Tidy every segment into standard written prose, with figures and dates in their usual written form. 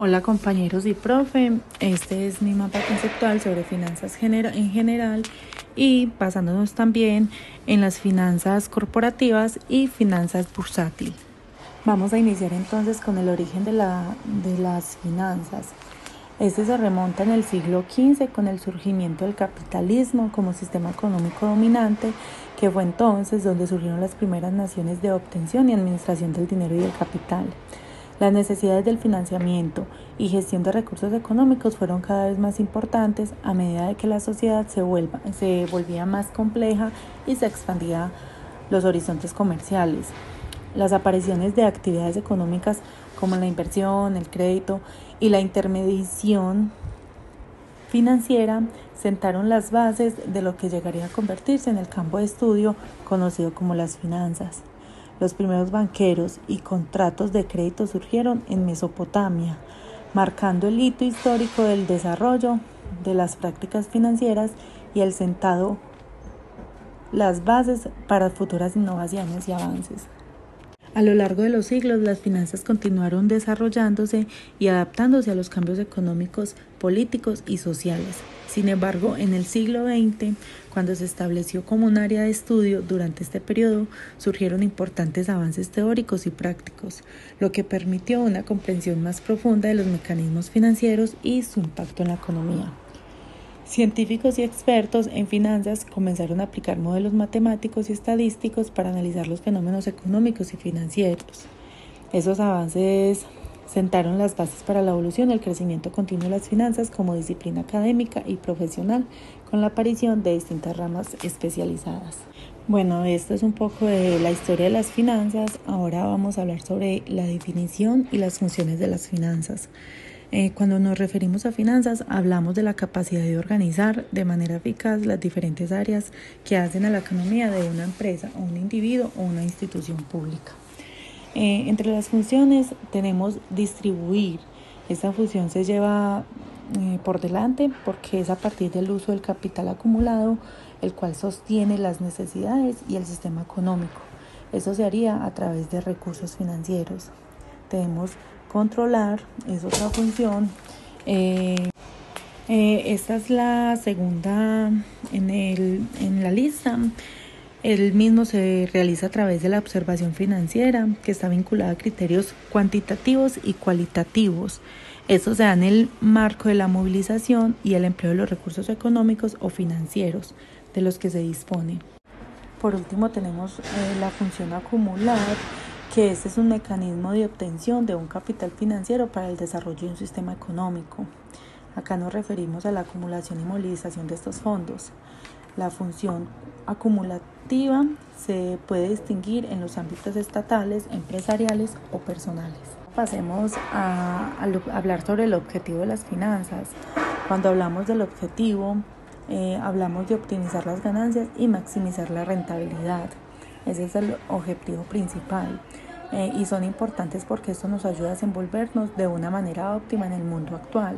Hola compañeros y profe, este es mi mapa conceptual sobre finanzas en general y basándonos también en las finanzas corporativas y finanzas bursátil. Vamos a iniciar entonces con el origen de las finanzas. Este se remonta en el siglo XV con el surgimiento del capitalismo como sistema económico dominante, que fue entonces donde surgieron las primeras naciones de obtención y administración del dinero y del capital. Las necesidades del financiamiento y gestión de recursos económicos fueron cada vez más importantes a medida de que la sociedad se volvía más compleja y se expandía los horizontes comerciales. Las apariciones de actividades económicas como la inversión, el crédito y la intermediación financiera sentaron las bases de lo que llegaría a convertirse en el campo de estudio conocido como las finanzas. Los primeros banqueros y contratos de crédito surgieron en Mesopotamia, marcando el hito histórico del desarrollo de las prácticas financieras y el sentado las bases para futuras innovaciones y avances. A lo largo de los siglos, las finanzas continuaron desarrollándose y adaptándose a los cambios económicos, políticos y sociales. Sin embargo, en el siglo XX, cuando se estableció como un área de estudio, durante este periodo surgieron importantes avances teóricos y prácticos, lo que permitió una comprensión más profunda de los mecanismos financieros y su impacto en la economía. Científicos y expertos en finanzas comenzaron a aplicar modelos matemáticos y estadísticos para analizar los fenómenos económicos y financieros. Esos avances sentaron las bases para la evolución y el crecimiento continuo de las finanzas como disciplina académica y profesional, con la aparición de distintas ramas especializadas. Bueno, esto es un poco de la historia de las finanzas. Ahora vamos a hablar sobre la definición y las funciones de las finanzas. Cuando nos referimos a finanzas, hablamos de la capacidad de organizar de manera eficaz las diferentes áreas que hacen a la economía de una empresa, o un individuo o una institución pública. Entre las funciones tenemos distribuir. Esta función se lleva por delante porque es a partir del uso del capital acumulado, el cual sostiene las necesidades y el sistema económico. Eso se haría a través de recursos financieros. Tenemos controlar, es otra función. Esta es la segunda en la lista. El mismo se realiza a través de la observación financiera, que está vinculada a criterios cuantitativos y cualitativos. Esto se da en el marco de la movilización y el empleo de los recursos económicos o financieros de los que se dispone. Por último tenemos la función acumular, que este es un mecanismo de obtención de un capital financiero para el desarrollo de un sistema económico. Acá nos referimos a la acumulación y movilización de estos fondos. La función acumulativa se puede distinguir en los ámbitos estatales, empresariales o personales. Pasemos a hablar sobre el objetivo de las finanzas. Cuando hablamos del objetivo, hablamos de optimizar las ganancias y maximizar la rentabilidad. Ese es el objetivo principal y son importantes porque esto nos ayuda a desenvolvernos de una manera óptima en el mundo actual,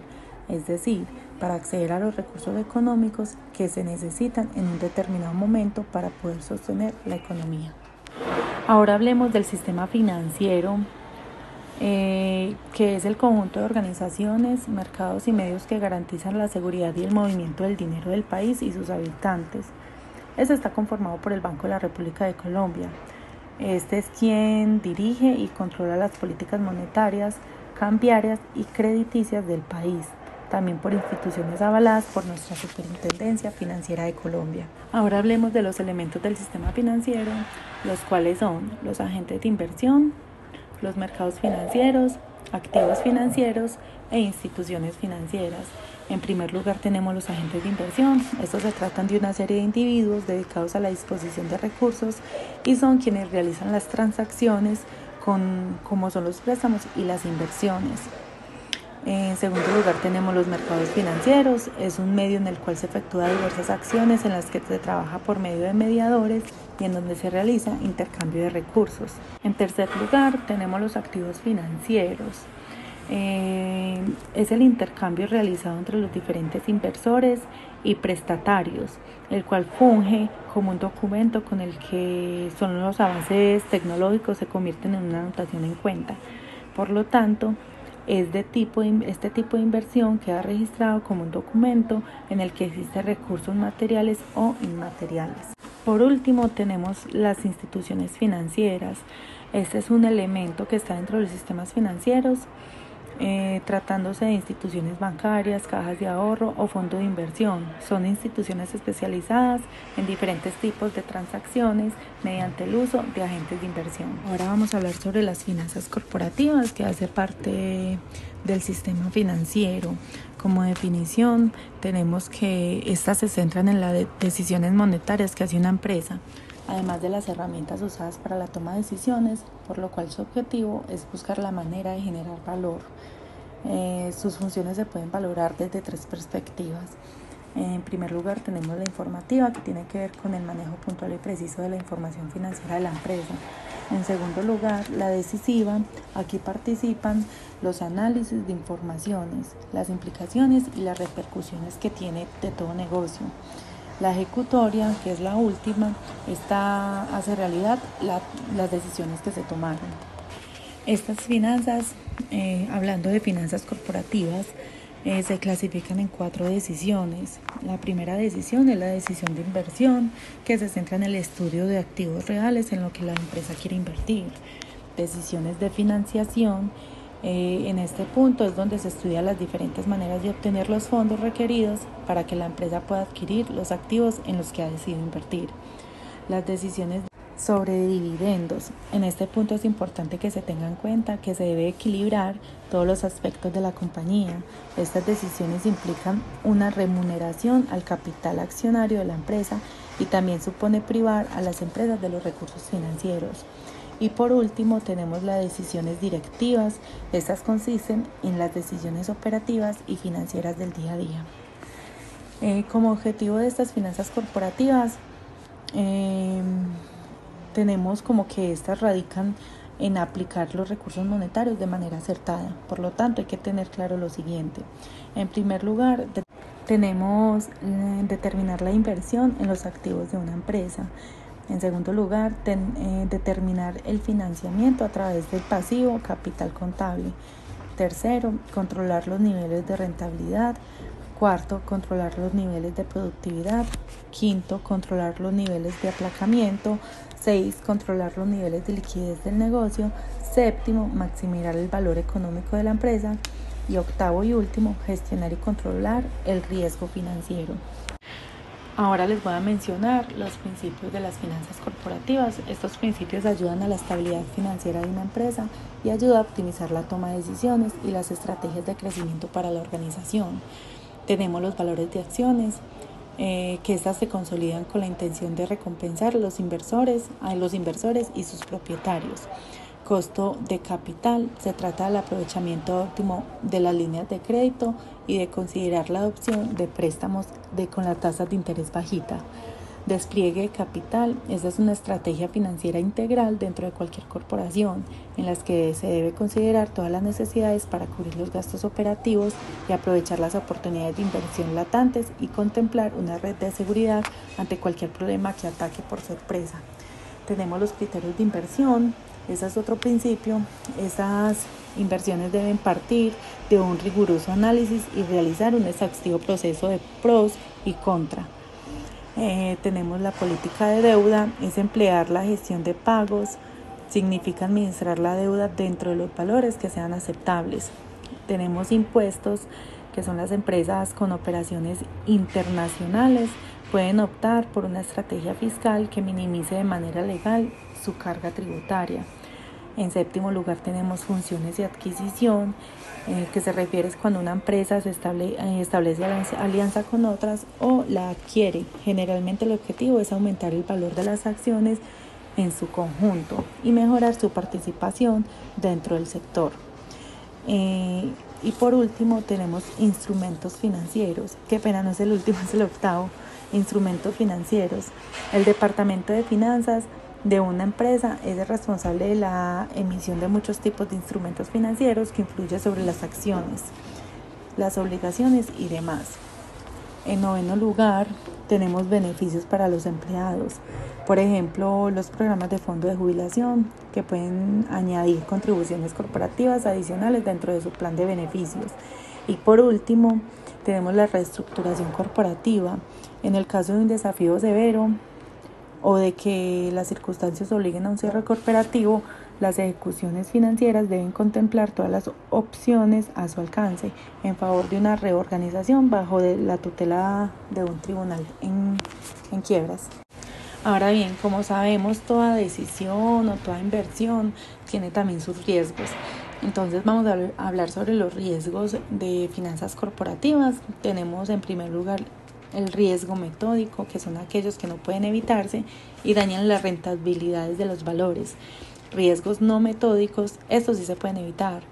es decir, para acceder a los recursos económicos que se necesitan en un determinado momento para poder sostener la economía. Ahora hablemos del sistema financiero, que es el conjunto de organizaciones, mercados y medios que garantizan la seguridad y el movimiento del dinero del país y sus habitantes. Este está conformado por el Banco de la República de Colombia. Este es quien dirige y controla las políticas monetarias, cambiarias y crediticias del país, también por instituciones avaladas por nuestra Superintendencia Financiera de Colombia. Ahora hablemos de los elementos del sistema financiero, los cuales son los agentes de inversión, los mercados financieros, activos financieros e instituciones financieras. En primer lugar tenemos los agentes de inversión. Estos se tratan de una serie de individuos dedicados a la disposición de recursos y son quienes realizan las transacciones como son los préstamos y las inversiones. En segundo lugar tenemos los mercados financieros. Es un medio en el cual se efectúan diversas acciones en las que se trabaja por medio de mediadores y en donde se realiza intercambio de recursos. En tercer lugar tenemos los activos financieros. Es el intercambio realizado entre los diferentes inversores y prestatarios, el cual funge como un documento con el que son los avances tecnológicos se convierten en una anotación en cuenta. Por lo tanto, Este tipo de inversión queda registrado como un documento en el que existen recursos materiales o inmateriales. Por último, tenemos las instituciones financieras. Este es un elemento que está dentro de los sistemas financieros, tratándose de instituciones bancarias, cajas de ahorro o fondos de inversión. Son instituciones especializadas en diferentes tipos de transacciones mediante el uso de agentes de inversión. Ahora vamos a hablar sobre las finanzas corporativas, que hace parte del sistema financiero. Como definición, tenemos que estas se centran en las decisiones monetarias que hace una empresa, además de las herramientas usadas para la toma de decisiones, por lo cual su objetivo es buscar la manera de generar valor. Sus funciones se pueden valorar desde 3 perspectivas. En primer lugar, tenemos la informativa, que tiene que ver con el manejo puntual y preciso de la información financiera de la empresa. En segundo lugar, la decisiva. Aquí participan los análisis de informaciones, las implicaciones y las repercusiones que tiene de todo negocio. La ejecutoria, que es la última, esta hace realidad las decisiones que se tomaron. Estas finanzas, hablando de finanzas corporativas, se clasifican en 4 decisiones. La primera decisión es la decisión de inversión, que se centra en el estudio de activos reales en lo que la empresa quiere invertir. Decisiones de financiación. En este punto es donde se estudian las diferentes maneras de obtener los fondos requeridos para que la empresa pueda adquirir los activos en los que ha decidido invertir. Las decisiones sobre dividendos. En este punto es importante que se tenga en cuenta que se debe equilibrar todos los aspectos de la compañía. Estas decisiones implican una remuneración al capital accionario de la empresa y también supone privar a las empresas de los recursos financieros. Y por último tenemos las decisiones directivas. Estas consisten en las decisiones operativas y financieras del día a día. Como objetivo de estas finanzas corporativas, tenemos como que estas radican en aplicar los recursos monetarios de manera acertada. Por lo tanto, hay que tener claro lo siguiente. En primer lugar, tenemos determinar la inversión en los activos de una empresa. En segundo lugar, determinar el financiamiento a través del pasivo capital contable. Tercero, controlar los niveles de rentabilidad. Cuarto, controlar los niveles de productividad. Quinto, controlar los niveles de aplacamiento. 6, controlar los niveles de liquidez del negocio. Séptimo, maximizar el valor económico de la empresa. Y octavo y último, gestionar y controlar el riesgo financiero. Ahora les voy a mencionar los principios de las finanzas corporativas. Estos principios ayudan a la estabilidad financiera de una empresa y ayudan a optimizar la toma de decisiones y las estrategias de crecimiento para la organización. Tenemos los valores de acciones, que estas se consolidan con la intención de recompensar a los inversores y sus propietarios. Costo de capital, se trata del aprovechamiento óptimo de las líneas de crédito y de considerar la adopción de préstamos con las tasas de interés bajita. Despliegue de capital, esta es una estrategia financiera integral dentro de cualquier corporación en las que se debe considerar todas las necesidades para cubrir los gastos operativos y aprovechar las oportunidades de inversión latentes y contemplar una red de seguridad ante cualquier problema que ataque por sorpresa. Tenemos los criterios de inversión. Ese es otro principio. Esas inversiones deben partir de un riguroso análisis y realizar un exhaustivo proceso de pros y contras. Tenemos la política de deuda, es emplear la gestión de pagos, significa administrar la deuda dentro de los valores que sean aceptables. Tenemos impuestos, que son las empresas con operaciones internacionales, pueden optar por una estrategia fiscal que minimice de manera legal su carga tributaria. En séptimo lugar tenemos funciones de adquisición, que se refiere cuando una empresa se establece alianza con otras o la adquiere. Generalmente el objetivo es aumentar el valor de las acciones en su conjunto y mejorar su participación dentro del sector. Y por último tenemos instrumentos financieros. Qué pena, no es el último, es el octavo. Instrumentos financieros. El departamento de finanzas de una empresa es el responsable de la emisión de muchos tipos de instrumentos financieros que influyen sobre las acciones, las obligaciones y demás. En noveno lugar, tenemos beneficios para los empleados. Por ejemplo, los programas de fondo de jubilación que pueden añadir contribuciones corporativas adicionales dentro de su plan de beneficios. Y por último, tenemos la reestructuración corporativa. En el caso de un desafío severo o de que las circunstancias obliguen a un cierre corporativo, las ejecuciones financieras deben contemplar todas las opciones a su alcance en favor de una reorganización bajo la tutela de un tribunal en quiebras. Ahora bien, como sabemos, toda decisión o toda inversión tiene también sus riesgos. Entonces vamos a hablar sobre los riesgos de finanzas corporativas. Tenemos en primer lugar el riesgo metódico, que son aquellos que no pueden evitarse y dañan las rentabilidades de los valores. Riesgos no metódicos, estos sí se pueden evitar.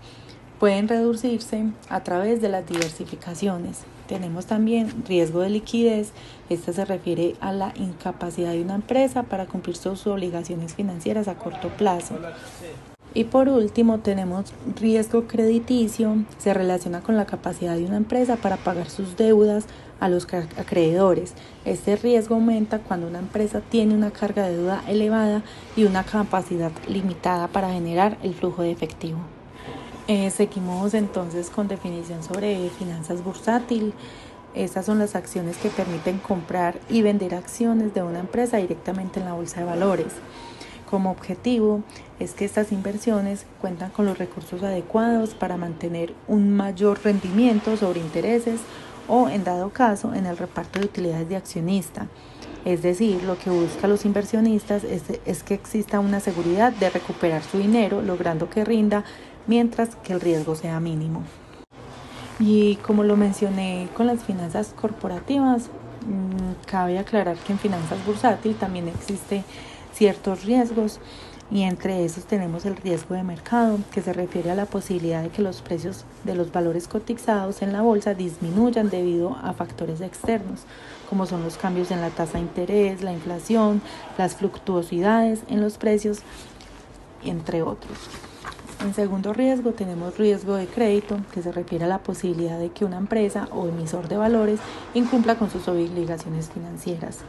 Pueden reducirse a través de las diversificaciones. Tenemos también riesgo de liquidez. Este se refiere a la incapacidad de una empresa para cumplir sus obligaciones financieras a corto plazo. Y por último tenemos riesgo crediticio. Se relaciona con la capacidad de una empresa para pagar sus deudas a los acreedores. Este riesgo aumenta cuando una empresa tiene una carga de deuda elevada y una capacidad limitada para generar el flujo de efectivo. Seguimos entonces con definición sobre finanzas bursátil. Estas son las acciones que permiten comprar y vender acciones de una empresa directamente en la bolsa de valores. Como objetivo es que estas inversiones cuentan con los recursos adecuados para mantener un mayor rendimiento sobre intereses o, en dado caso, en el reparto de utilidades de accionista. Es decir, lo que buscan los inversionistas es que exista una seguridad de recuperar su dinero, logrando que rinda mientras que el riesgo sea mínimo. Y como lo mencioné con las finanzas corporativas, cabe aclarar que en finanzas bursátil también existe ciertos riesgos y entre esos tenemos el riesgo de mercado, que se refiere a la posibilidad de que los precios de los valores cotizados en la bolsa disminuyan debido a factores externos, como son los cambios en la tasa de interés, la inflación, las fluctuosidades en los precios, entre otros. En segundo riesgo tenemos riesgo de crédito, que se refiere a la posibilidad de que una empresa o emisor de valores incumpla con sus obligaciones financieras.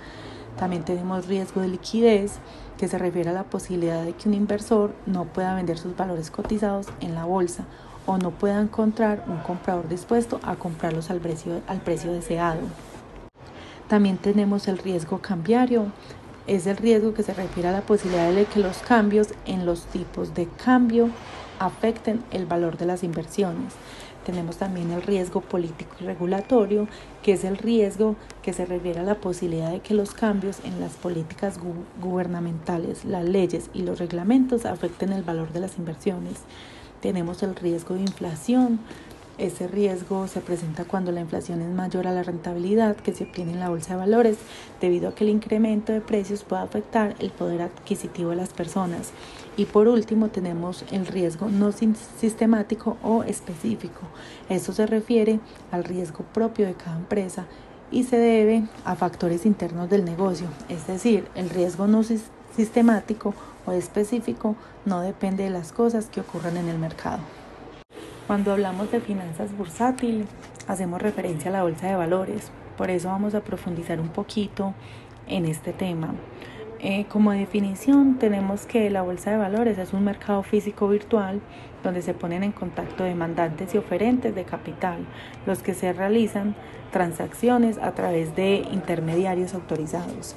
También tenemos riesgo de liquidez, que se refiere a la posibilidad de que un inversor no pueda vender sus valores cotizados en la bolsa o no pueda encontrar un comprador dispuesto a comprarlos al precio deseado. También tenemos el riesgo cambiario. Es el riesgo que se refiere a la posibilidad de que los cambios en los tipos de cambio afecten el valor de las inversiones. Tenemos también el riesgo político y regulatorio, que es el riesgo que se refiere a la posibilidad de que los cambios en las políticas gubernamentales, las leyes y los reglamentos afecten el valor de las inversiones. Tenemos el riesgo de inflación. Ese riesgo se presenta cuando la inflación es mayor a la rentabilidad que se obtiene en la bolsa de valores, debido a que el incremento de precios puede afectar el poder adquisitivo de las personas. Y por último tenemos el riesgo no sistemático o específico. Esto se refiere al riesgo propio de cada empresa y se debe a factores internos del negocio. Es decir, el riesgo no sistemático o específico no depende de las cosas que ocurran en el mercado. Cuando hablamos de finanzas bursátil, hacemos referencia a la bolsa de valores. Por eso vamos a profundizar un poquito en este tema. Como definición, tenemos que la bolsa de valores es un mercado físico virtual donde se ponen en contacto demandantes y oferentes de capital, los que se realizan transacciones a través de intermediarios autorizados.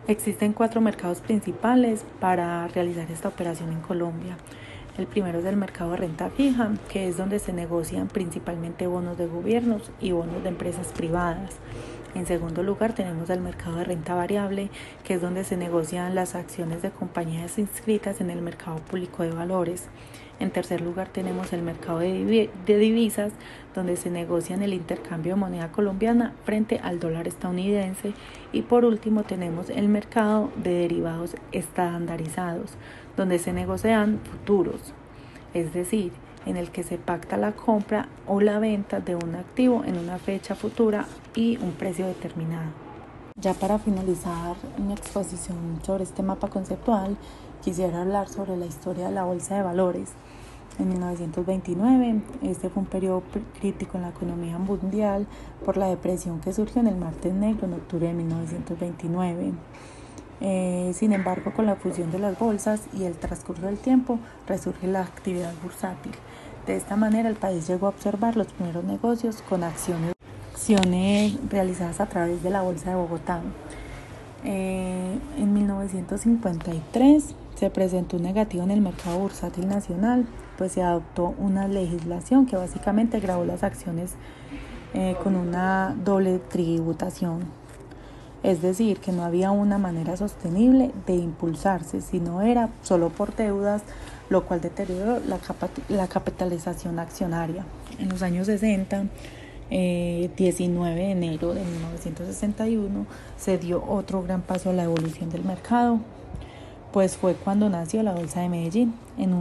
Existen 4 mercados principales para realizar esta operación en Colombia. El primero es el mercado de renta fija, que es donde se negocian principalmente bonos de gobiernos y bonos de empresas privadas. En segundo lugar tenemos el mercado de renta variable, que es donde se negocian las acciones de compañías inscritas en el mercado público de valores. En tercer lugar tenemos el mercado de divisas, donde se negocian el intercambio de moneda colombiana frente al dólar estadounidense. Y por último tenemos el mercado de derivados estandarizados, donde se negocian futuros, es decir, en el que se pacta la compra o la venta de un activo en una fecha futura y un precio determinado. Ya para finalizar mi exposición sobre este mapa conceptual, quisiera hablar sobre la historia de la bolsa de valores. en 1929. Este fue un periodo crítico en la economía mundial por la depresión que surgió en el Martes Negro en octubre de 1929. Sin embargo, con la fusión de las bolsas y el transcurso del tiempo, resurge la actividad bursátil. De esta manera, el país llegó a observar los primeros negocios con acciones realizadas a través de la Bolsa de Bogotá. En 1953 se presentó un negativo en el mercado bursátil nacional, pues se adoptó una legislación que básicamente gravó las acciones con una doble tributación. Es decir, que no había una manera sostenible de impulsarse, sino era solo por deudas, lo cual deterioró la capitalización accionaria. En los años 60, 19 de enero de 1961, se dio otro gran paso a la evolución del mercado, pues fue cuando nació la Bolsa de Medellín, en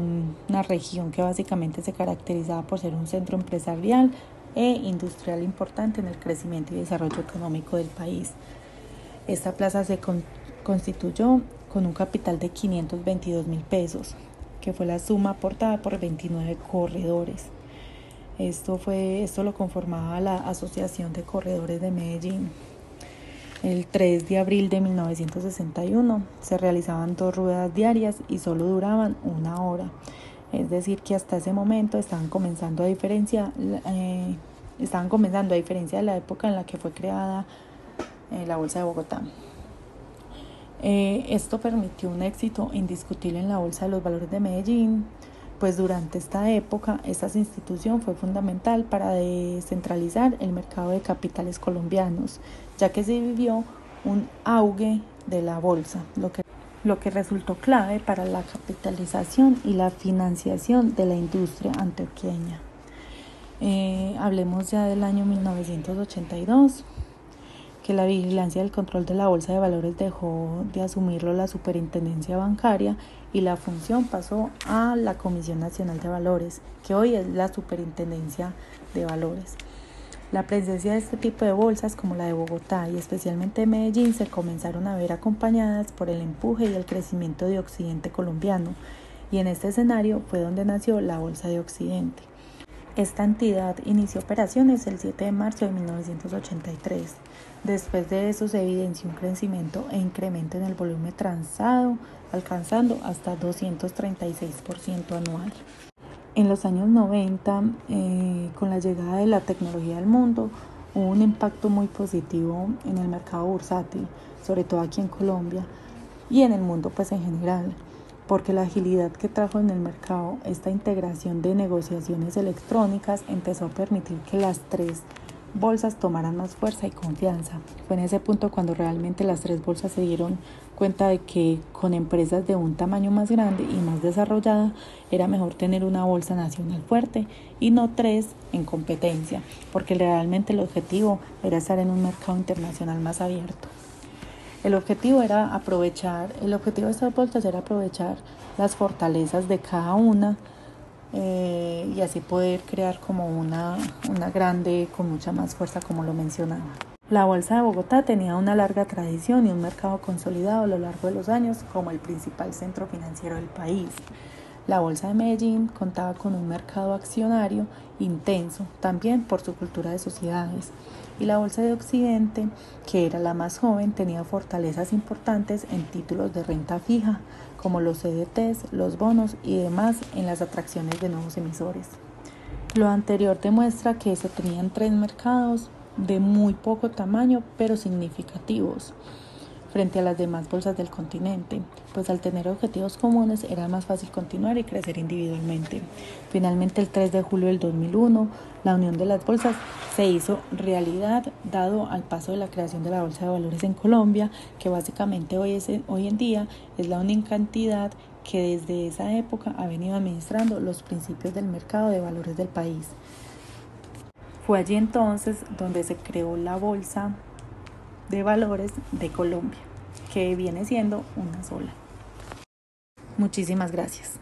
una región que básicamente se caracterizaba por ser un centro empresarial e industrial importante en el crecimiento y desarrollo económico del país. Esta plaza se constituyó con un capital de 522.000 pesos, que fue la suma aportada por 29 corredores. Esto lo conformaba la Asociación de Corredores de Medellín. El 3 de abril de 1961 se realizaban 2 ruedas diarias y solo duraban 1 hora. Es decir, que hasta ese momento estaban comenzando a diferencia de la época en la que fue creada la Bolsa de Bogotá. Esto permitió un éxito indiscutible en la Bolsa de los Valores de Medellín, pues durante esta época esta institución fue fundamental para descentralizar el mercado de capitales colombianos, ya que se vivió un auge de la bolsa, lo que resultó clave para la capitalización y la financiación de la industria antioqueña. Hablemos ya del año 1982, que la vigilancia y el control de la Bolsa de Valores dejó de asumirlo la Superintendencia Bancaria y la función pasó a la Comisión Nacional de Valores, que hoy es la Superintendencia de Valores. La presencia de este tipo de bolsas como la de Bogotá y especialmente de Medellín se comenzaron a ver acompañadas por el empuje y el crecimiento de Occidente colombiano, y en este escenario fue donde nació la Bolsa de Occidente. Esta entidad inició operaciones el 7 de marzo de 1983. Después de eso se evidenció un crecimiento e incremento en el volumen transado, alcanzando hasta 236% anual. En los años 90, con la llegada de la tecnología al mundo, hubo un impacto muy positivo en el mercado bursátil, sobre todo aquí en Colombia y en el mundo pues en general, porque la agilidad que trajo en el mercado esta integración de negociaciones electrónicas empezó a permitir que las 3 bolsas tomaran más fuerza y confianza. Fue en ese punto cuando realmente las 3 bolsas se dieron cuenta de que con empresas de un tamaño más grande y más desarrollada era mejor tener una bolsa nacional fuerte y no 3 en competencia, porque realmente el objetivo era estar en un mercado internacional más abierto. El objetivo de estas bolsas era aprovechar las fortalezas de cada una y así poder crear como una grande con mucha más fuerza, como lo mencionaba. La Bolsa de Bogotá tenía una larga tradición y un mercado consolidado a lo largo de los años como el principal centro financiero del país. La Bolsa de Medellín contaba con un mercado accionario intenso, también por su cultura de sociedades. Y la Bolsa de Occidente, que era la más joven, tenía fortalezas importantes en títulos de renta fija, como los CDTs, los bonos y demás en las atracciones de nuevos emisores. Lo anterior demuestra que se tenían 3 mercados de muy poco tamaño, pero significativos frente a las demás bolsas del continente, pues al tener objetivos comunes era más fácil continuar y crecer individualmente. Finalmente, el 3 de julio del 2001, la unión de las bolsas se hizo realidad dado al paso de la creación de la Bolsa de Valores en Colombia, que básicamente hoy en día es la única entidad que desde esa época ha venido administrando los principios del mercado de valores del país. Fue allí entonces donde se creó la Bolsa de Valores de Colombia, que viene siendo una sola. Muchísimas gracias.